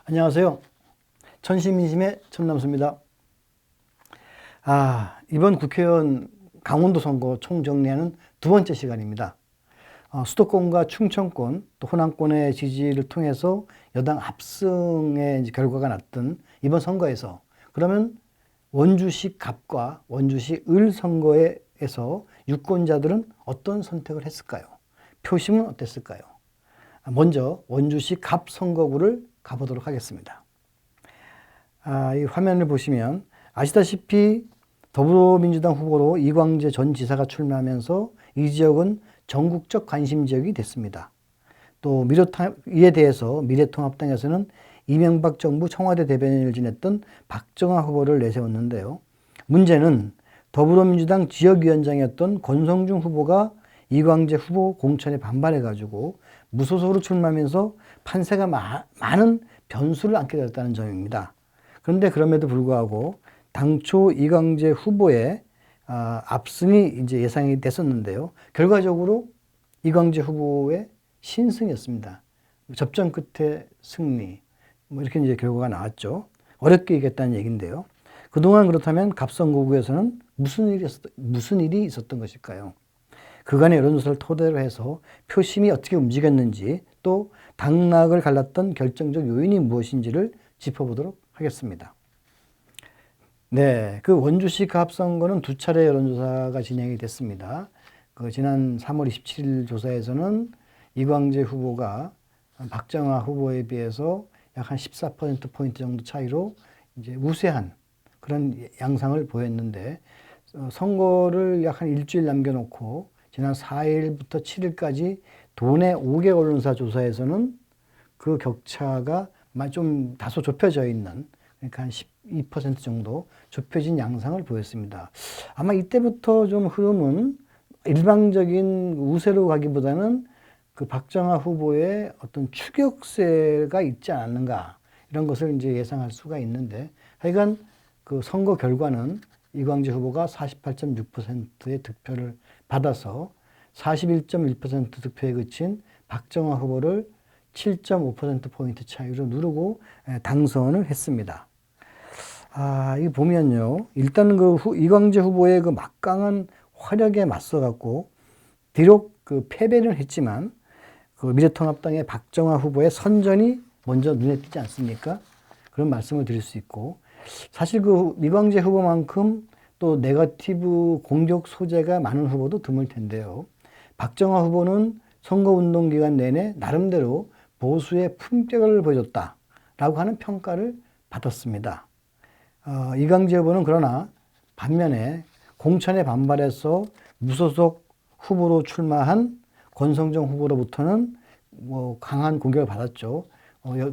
안녕하세요. 천시민심의 천남수입니다. 이번 국회의원 강원도 선거 총정리하는 두 번째 시간입니다. 수도권과 충청권, 또 호남권의 지지를 통해서 여당 압승의 결과가 났던 이번 선거에서 그러면 원주시 갑과 원주시 을 선거에서 유권자들은 어떤 선택을 했을까요? 표심은 어땠을까요? 먼저 원주시 갑 선거구를 가보도록 하겠습니다. 이 화면을 보시면 아시다시피 더불어민주당 후보로 이광재 전 지사가 출마하면서 이 지역은 전국적 관심 지역이 됐습니다. 또 이에 대해서 미래통합당에서는 이명박 정부 청와대 대변인을 지냈던 박정아 후보를 내세웠는데요. 문제는 더불어민주당 지역위원장이었던 권성중 후보가 이광재 후보 공천에 반발해가지고 무소속으로 출마하면서 판세가 많은 변수를 안게 되었다는 점입니다. 그런데 그럼에도 불구하고 당초 이광재 후보의 압승이 이제 예상이 됐었는데요. 결과적으로 이광재 후보의 신승이었습니다. 접전 끝에 승리. 이렇게 이제 결과가 나왔죠. 어렵게 이겼다는 얘기인데요. 그동안 그렇다면 갑선거구에서는 무슨 일이 있었던 것일까요? 그간의 여론조사를 토대로 해서 표심이 어떻게 움직였는지 또 당락을 갈랐던 결정적 요인이 무엇인지를 짚어보도록 하겠습니다. 네, 그 원주시 갑선거는 두 차례 여론조사가 진행이 됐습니다. 지난 3월 27일 조사에서는 이광재 후보가 박정아 후보에 비해서 약 한 14%포인트 정도 차이로 이제 우세한 그런 양상을 보였는데, 선거를 약 한 일주일 남겨놓고 지난 4일부터 7일까지 도내 5개 언론사 조사에서는 그 격차가 좀 다소 좁혀져 있는, 그러니까 한 12% 정도 좁혀진 양상을 보였습니다. 아마 이때부터 좀 흐름은 일방적인 우세로 가기보다는 그 박정아 후보의 어떤 추격세가 있지 않았는가, 이런 것을 이제 예상할 수가 있는데, 하여간 그 선거 결과는 이광재 후보가 48.6%의 득표를 받아서 41.1% 득표에 그친 박정아 후보를 7.5%포인트 차이로 누르고 당선을 했습니다. 이 보면요. 일단 이광재 후보의 그 막강한 화력에 맞서갖고, 비록 그 패배는 했지만, 그 미래통합당의 박정아 후보의 선전이 먼저 눈에 띄지 않습니까? 그런 말씀을 드릴 수 있고, 사실 그 이광재 후보만큼 또 네거티브 공격 소재가 많은 후보도 드물 텐데요. 박정아 후보는 선거운동 기간 내내 나름대로 보수의 품격을 보여줬다라고 하는 평가를 받았습니다. 이광재 후보는 그러나 반면에 공천에 반발해서 무소속 후보로 출마한 권성중 후보로부터는 강한 공격을 받았죠.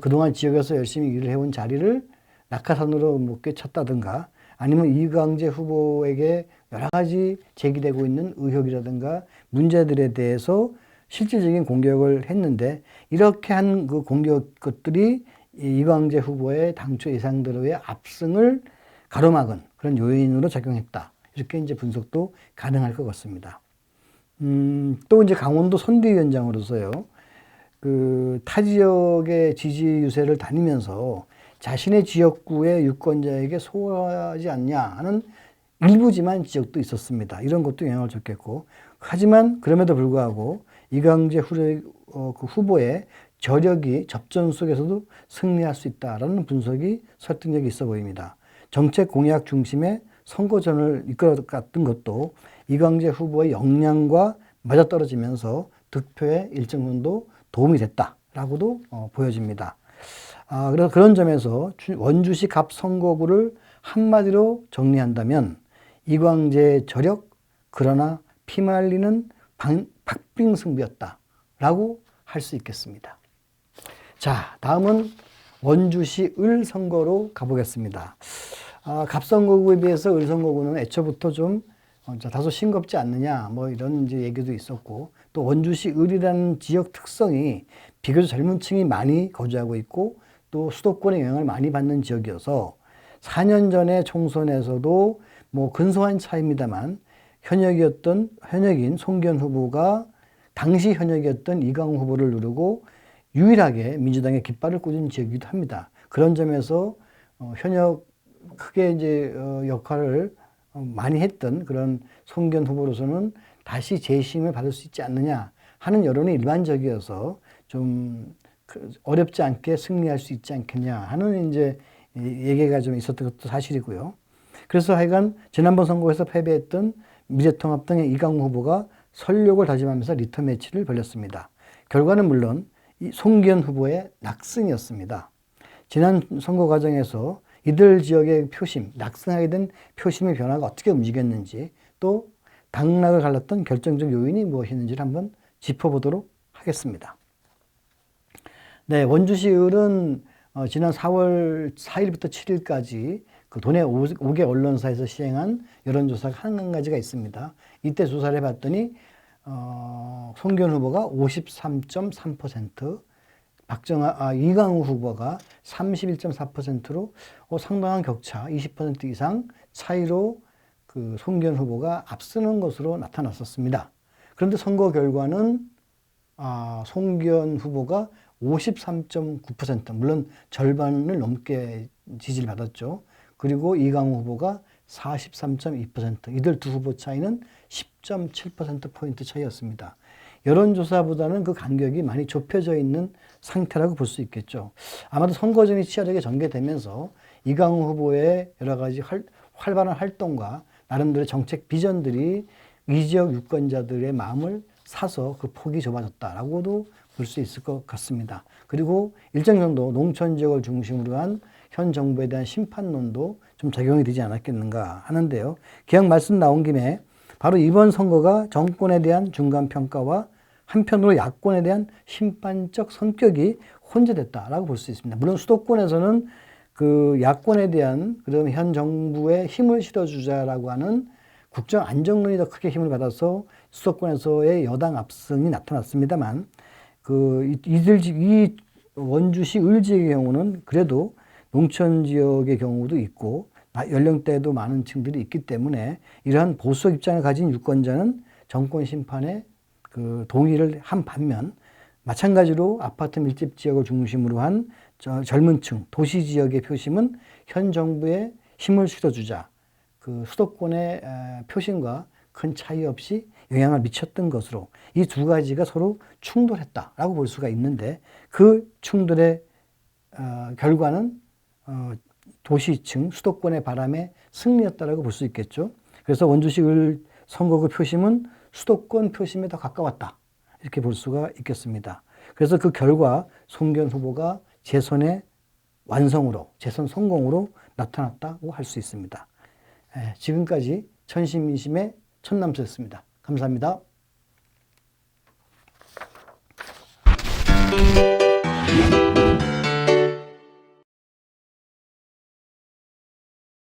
그동안 지역에서 열심히 일을 해온 자리를 낙하산으로 꿰찼다든가, 아니면 이광재 후보에게 여러 가지 제기되고 있는 의혹이라든가 문제들에 대해서 실질적인 공격을 했는데, 이렇게 한 그 공격 것들이 이광재 후보의 당초 예상대로의 압승을 가로막은 그런 요인으로 작용했다. 이렇게 이제 분석도 가능할 것 같습니다. 또 이제 강원도 선대위원장으로서요, 그 타 지역의 지지 유세를 다니면서 자신의 지역구의 유권자에게 소홀하지 않냐 하는 일부지만 지역도 있었습니다. 이런 것도 영향을 줬겠고, 하지만 그럼에도 불구하고 이광재 후보의 저력이 접전 속에서도 승리할 수 있다라는 분석이 설득력이 있어 보입니다. 정책 공약 중심의 선거전을 이끌어갔던 것도 이광재 후보의 역량과 맞아떨어지면서 득표에 일정 정도 도움이 됐다라고도 보여집니다. 그래서 그런 점에서 원주시 갑 선거구를 한마디로 정리한다면 이광재의 저력, 그러나 피말리는 박빙승부였다라고 할 수 있겠습니다. 자, 다음은 원주시 을 선거로 가보겠습니다. 갑 선거구에 비해서 을 선거구는 애초부터 좀 다소 싱겁지 않느냐, 이런 이제 얘기도 있었고, 또 원주시 을이라는 지역 특성이 비교적 젊은 층이 많이 거주하고 있고, 또 수도권의 영향을 많이 받는 지역이어서 4년 전에 총선에서도 근소한 차이입니다만 현역인 송기현 후보가 당시 현역이었던 이강우 후보를 누르고 유일하게 민주당의 깃발을 꽂은 지역이기도 합니다. 그런 점에서 현역 크게 이제 역할을 많이 했던 그런 송기현 후보로서는 다시 재심을 받을 수 있지 않느냐 하는 여론이 일반적이어서 좀 어렵지 않게 승리할 수 있지 않겠냐 하는 이제 얘기가 좀 있었던 것도 사실이고요. 그래서 하여간 지난번 선거에서 패배했던 미래통합당의 이강우 후보가 설욕을 다짐하면서 리터 매치를 벌였습니다. 결과는 물론 이 송기현 후보의 낙승이었습니다. 지난 선거 과정에서 이들 지역의 표심, 낙승하게 된 표심의 변화가 어떻게 움직였는지 또 당락을 갈랐던 결정적 요인이 무엇이었는지를 한번 짚어보도록 하겠습니다. 네, 원주시을은 지난 4월 4일부터 7일까지 그 도내 5개 언론사에서 시행한 여론조사가 한 가지가 있습니다. 이때 조사를 해봤더니 송기현 후보가 53.3%, 이강우 후보가 31.4%로 상당한 격차, 20% 이상 차이로 그 송기현 후보가 앞서는 것으로 나타났었습니다. 그런데 선거 결과는 송기현 후보가 53.9%, 물론 절반을 넘게 지지를 받았죠. 그리고 이강우 후보가 43.2%, 이들 두 후보 차이는 10.7%포인트 차이였습니다. 여론조사보다는 그 간격이 많이 좁혀져 있는 상태라고 볼 수 있겠죠. 아마도 선거전이 치열하게 전개되면서 이강우 후보의 여러 가지 활발한 활동과 나름대로 정책 비전들이 이 지역 유권자들의 마음을 사서 그 폭이 좁아졌다라고도 볼 수 있을 것 같습니다. 그리고 일정 정도 농촌 지역을 중심으로 한 현 정부에 대한 심판론도 좀 작용이 되지 않았겠는가 하는데요. 기왕 말씀 나온 김에 바로 이번 선거가 정권에 대한 중간평가와 한편으로 야권에 대한 심판적 성격이 혼재됐다라고 볼 수 있습니다. 물론 수도권에서는 그 야권에 대한 그런 현 정부에 힘을 실어주자라고 하는 국정 안정론이 더 크게 힘을 받아서 수도권에서의 여당 압승이 나타났습니다만 이 원주시 을지의 경우는 그래도 농촌 지역의 경우도 있고 연령대도 많은 층들이 있기 때문에 이러한 보수적 입장을 가진 유권자는 정권 심판에 그 동의를 한 반면 마찬가지로 아파트 밀집 지역을 중심으로 한 젊은 층, 도시 지역의 표심은 현 정부에 힘을 실어주자 그 수도권의 표심과 큰 차이 없이 영향을 미쳤던 것으로 이 두 가지가 서로 충돌했다라고 볼 수가 있는데 그 충돌의 결과는 도시층, 수도권의 바람의 승리였다라고 볼 수 있겠죠. 그래서 원주시 을 선거구 표심은 수도권 표심에 더 가까웠다. 이렇게 볼 수가 있겠습니다. 그래서 그 결과 송기현 후보가 재선의 완성으로, 재선 성공으로 나타났다고 할 수 있습니다. 지금까지 천심민심의 천남수였습니다. 감사합니다.